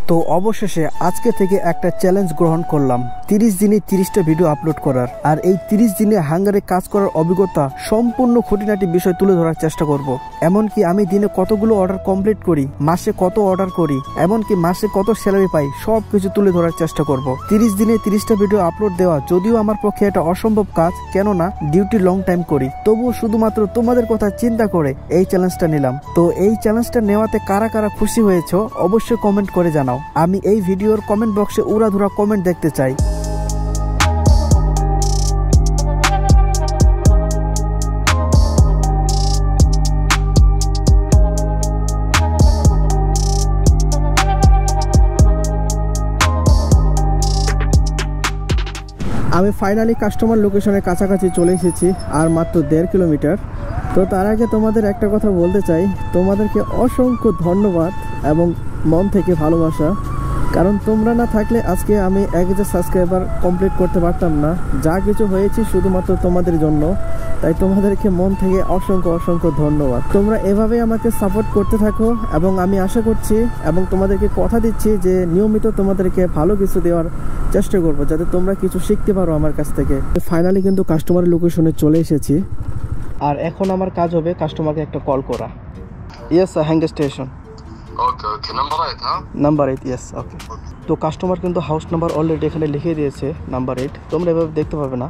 তো অবশেষে আজকে থেকে একটা চ্যালেঞ্জ গ্রহণ করলাম, 30 দিনে 30টা ভিডিও আপলোড করার। আর এই 30 দিনে হাঙ্গারে কাজ করার অভিজ্ঞতা সম্পূর্ণ খুঁটিনাটি বিষয় তুলে ধরার চেষ্টা করব। এমনকি আমি দিনে কতগুলো অর্ডার কমপ্লিট করি, মাসে কত অর্ডার করি, এমনকি মাসে কত স্যালারি পাই, সবকিছু তুলে ধরার চেষ্টা করব। 30 দিনে 30টা ভিডিও আপলোড দেওয়া যদিও আমার পক্ষে এটা অসম্ভব কাজ, কেননা ডিউটি লং টাইম করি, তবুও শুধুমাত্র তোমাদের কথা চিন্তা করে এই চ্যালেঞ্জটা নিলাম। তো এই চ্যালেঞ্জটা নেওয়াতে কারা কারা খুশি হয়েছে অবশ্যই কমেন্ট করে জানাও। আমি এই ভিডিওর কমেন্ট বক্সে উড়াধুরা কমেন্ট দেখতে চাই। আমি ফাইনালি কাস্টমার লোকেশনের কাছাকাছি চলে এসেছি, আর মাত্র 1.5 কিলোমিটার। তো তার আগে তোমাদের একটা কথা বলতে চাই, তোমাদেরকে অসংখ্য ধন্যবাদ এবং মন থেকে ভালোবাসা, কারণ তোমরা না থাকলে আজকে আমি 1000 সাবস্ক্রাইবার কমপ্লিট করতে পারতাম না। যা কিছু হয়েছে শুধুমাত্র তোমাদের জন্য, তাই তোমাদেরকে মন থেকে অসংখ্য অসংখ্য ধন্যবাদ। তোমরা এভাবেই আমাকে সাপোর্ট করতে থাকো এবং আমি আশা করছি এবং তোমাদেরকে কথা দিচ্ছি যে নিয়মিত তোমাদেরকে ভালো কিছু দেওয়ার চেষ্টা করবো, যাতে তোমরা কিছু শিখতে পারো আমার কাছ থেকে। ফাইনালি কিন্তু কাস্টমার লোকেশনে চলে এসেছি, আর এখন আমার কাজ হবে কাস্টমারকে একটা কল করা। ইয়েস স্যার, হ্যাঙ্গে স্টেশন। ওকে, নাম্বার 8 হ্যাঁ? Number 8, yes okay. তো কাস্টমার কিন্তু হাউস নাম্বার অলরেডি এখানে লিখে দিয়েছে, নাম্বার 8। তোমরা এভাবে দেখতে পাবে না,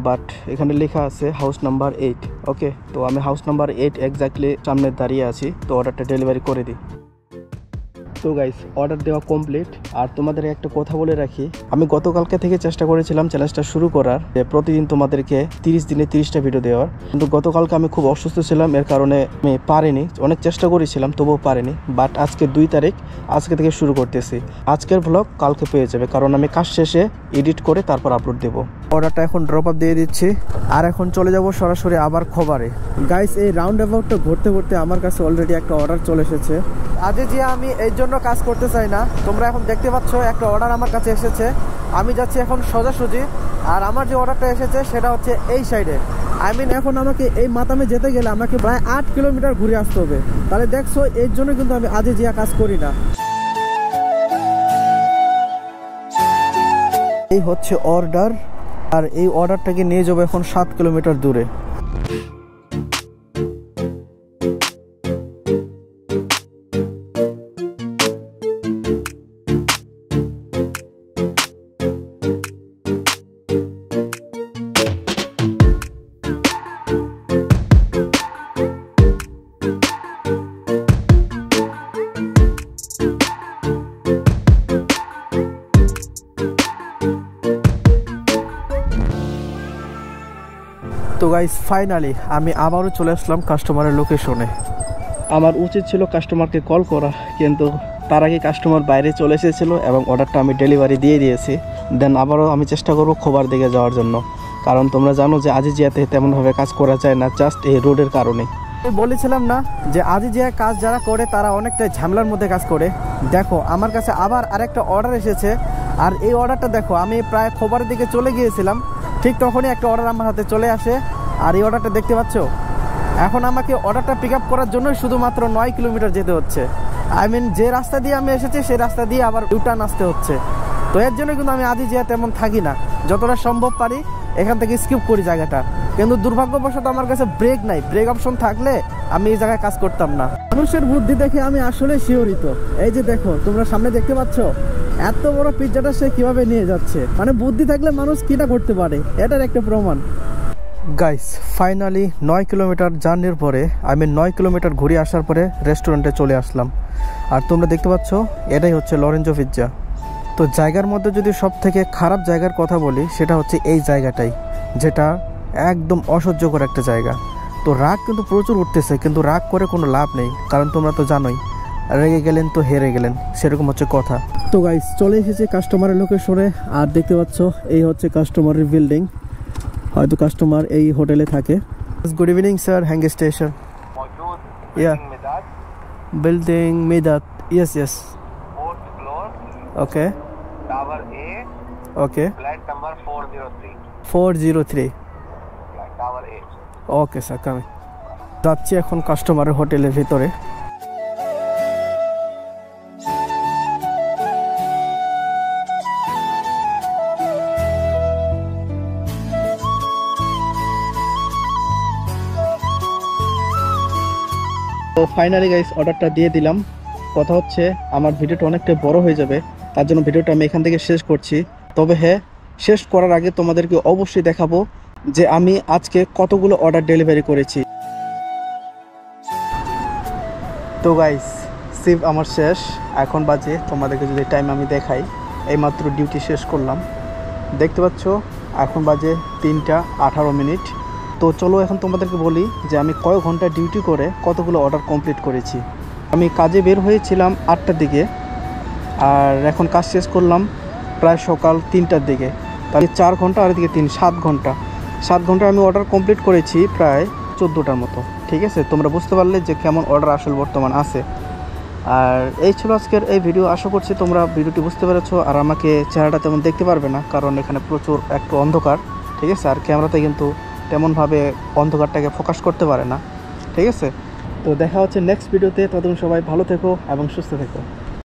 বাট এখানে লেখা আছে হাউস নাম্বার 8। ওকে, তো আমি হাউস নাম্বার 8 এক্স্যাক্টলি সামনে দাঁড়িয়ে আছি, তো অর্ডারটা ডেলিভারি করে দিই। তো গাইস, অর্ডার দেওয়া কমপ্লিট। আর তোমাদের একটা কথা বলে রাখি, আমি গতকালকে থেকে চেষ্টা করেছিলাম চ্যালেঞ্জটা শুরু করার, যে প্রতিদিন তোমাদেরকে 30 দিনে 30টা ভিডিও দেওয়ার, কিন্তু গতকালকে আমি খুব অসুস্থ ছিলাম, এর কারণে আমি পারিনি। অনেক চেষ্টা করেছিলাম তবুও পারিনি, বাট আজকে 2 তারিখ, আজকে থেকে শুরু করতেছি। আজকের ব্লগ কালকে পেয়ে যাবে, কারণ আমি কাজ শেষে এডিট করে তারপর আপলোড দেবো। অর্ডারটা এখন ড্রপ আপ দিয়ে দিচ্ছি, আর এখন চলে যাব সরাসরি আবার খবরে। গাইস, এই রাউন্ড অ্যাবাউটটা ঘুরতে ঘুরতে আমার কাছে অলরেডি একটা অর্ডার চলে এসেছে। আজকে যে আমি এই জন্য কাজ করতে চাই না, তোমরা এখন দেখতে পাচ্ছ একটা অর্ডার আমার কাছে এসেছে। আমি যাচ্ছি এখন সোজাসুজি, আর আমার যে অর্ডারটা এসেছে সেটা হচ্ছে এই সাইডে। এখন আমাকে এই মাতামে যেতে গেলে আমাকে প্রায় 8 কিলোমিটার ঘুরে আসতে হবে। তাহলে দেখছো, এর জন্য কিন্তু আমি আজকে যে কাজ করি না। এই হচ্ছে অর্ডার, আর এই অর্ডারটাকে নিয়ে যাবো এখন 7 কিলোমিটার দূরে। তো গাইস, ফাইনালি আমি আবারও চলে আসলাম কাস্টমারের লোকেশনে। আমার উচিত ছিল কাস্টমারকে কল করা, কিন্তু তার আগে কাস্টমার বাইরে চলে এসেছিলো এবং অর্ডারটা আমি ডেলিভারি দিয়ে দিয়েছি। দেন আবারও আমি চেষ্টা করব খোবার দিকে যাওয়ার জন্য, কারণ তোমরা জানো যে আজিজিয়াতে তেমনভাবে কাজ করা যায় না, জাস্ট এই রোডের কারণে। বলেছিলাম না যে আজিজিয়া কাজ যারা করে তারা অনেকটাই ঝামেলার মধ্যে কাজ করে। দেখো, আমার কাছে আবার আরেকটা অর্ডার এসেছে, আর এই অর্ডারটা দেখো, আমি প্রায় খোবারের দিকে চলে গিয়েছিলাম, ঠিক তখনই একটা অর্ডার আমার হাতে চলে আসে। আর এই অর্ডারটা দেখতে পাচ্ছ, এখন আমাকে অর্ডারটা পিক আপ করার জন্য শুধুমাত্র 9 কিলোমিটার যেতে হচ্ছে। যে রাস্তা দিয়ে আমি এসেছি সেই রাস্তা দিয়ে আবার ইউটার্ন আসতে হচ্ছে। তো এর জন্য কিন্তু আমি আজিজিয়া তেমন থাকি না, যতটা সম্ভব পারি এখান থেকে স্কিপ করি জায়গাটা। কিন্তু দুর্ভাগ্যবশত আমার কাছে ব্রেক নাই, ব্রেক অপশন থাকলে আমি এই জায়গায় কাজ করতাম না। মানুষের বুদ্ধি দেখে আমি আসলে শিহরিত। এই যে দেখো, তোমরা সামনে দেখতে পাচ্ছ এত বড় পিজ্জাটা সে কিভাবে নিয়ে যাচ্ছে। মানে বুদ্ধি থাকলে মানুষ কিটা করতে পারে, এটার একটা প্রমাণ। গাইস, ফাইনালি 9 কিলোমিটার জার্নির পরে 9 কিলোমিটার ঘুরে আসার পরে রেস্টুরেন্টে চলে আসলাম। আর তোমরা দেখতে পাচ্ছ এটাই হচ্ছে লরেঞ্জো পিজ্জা। তো জায়গার মধ্যে যদি সব থেকে খারাপ জায়গার কথা বলি, সেটা হচ্ছে এই জায়গাটাই, যেটা একদম অসহ্যকর একটা জায়গা। তো রাগ কিন্তু প্রচুর উঠতেছে, কিন্তু রাগ করে কোনো লাভ নেই, কারণ তোমরা তো জানোই রেগে গেলেন তো হেরে গেলেন, সেরকম হচ্ছে কথা। তো গাইস, চলে এসেছে কাস্টমারের লোকেশনে, আর দেখতে পাচ্ছ এই হচ্ছে কাস্টমারের বিল্ডিং। হয়তো কাস্টমার এই হোটেলে থাকে। গুড ইভিনিং স্যার, হ্যাঙ্গে স্টেশন। ইয়া, বিল্ডিং মিদাত। Yes yes. 4th floor. Okay. Tower A. Okay. Flat number 403. 403. Tower A. Okay sir, coming. যাচ্ছি এখন কাস্টমারের হোটেলের ভিতরে। তো ফাইনালি গাইস অর্ডারটা দিয়ে দিলাম। কথা হচ্ছে আমার ভিডিওটা অনেকটা বড় হয়ে যাবে, তার জন্য ভিডিওটা আমি এখান থেকে শেষ করছি। তবে হ্যাঁ, শেষ করার আগে তোমাদেরকে অবশ্যই দেখাবো যে আমি আজকে কতগুলো অর্ডার ডেলিভারি করেছি। তো গাইস সিভ আমার শেষ, এখন বাজে তোমাদেরকে যদি টাইম আমি দেখাই, এইমাত্র ডিউটি শেষ করলাম, দেখতে পাচ্ছ এখন বাজে 3টা 18 মিনিট। তো চলো এখন তোমাদেরকে বলি যে আমি কয় ঘন্টা ডিউটি করে কতগুলো অর্ডার কমপ্লিট করেছি। আমি কাজে বের হয়েছিলাম 8টার দিকে, আর এখন কাজ শেষ করলাম প্রায় সকাল 3টার দিকে। তাহলে 4 ঘন্টা আর এদিকে 3, 7 ঘন্টা। 7 ঘন্টা আমি অর্ডার কমপ্লিট করেছি প্রায় 14টার মতো। ঠিক আছে, তোমরা বুঝতে পারলে যে কেমন অর্ডার আসলে বর্তমান আছে। আর এই ছিল আজকের এই ভিডিও। আশা করছি তোমরা ভিডিওটি বুঝতে পেরেছো। আর আমাকে চেহারাটা তেমন দেখতে পারবে না, কারণ এখানে প্রচুর একটু অন্ধকার। ঠিক আছে, আর ক্যামেরাতে কিন্তু তেমনভাবে অন্ধকারটাকে ফোকাস করতে পারে না। ঠিক আছে, তো দেখা হচ্ছে নেক্সট ভিডিওতে। ততক্ষণ সবাই ভালো থেকো এবং সুস্থ থেকো।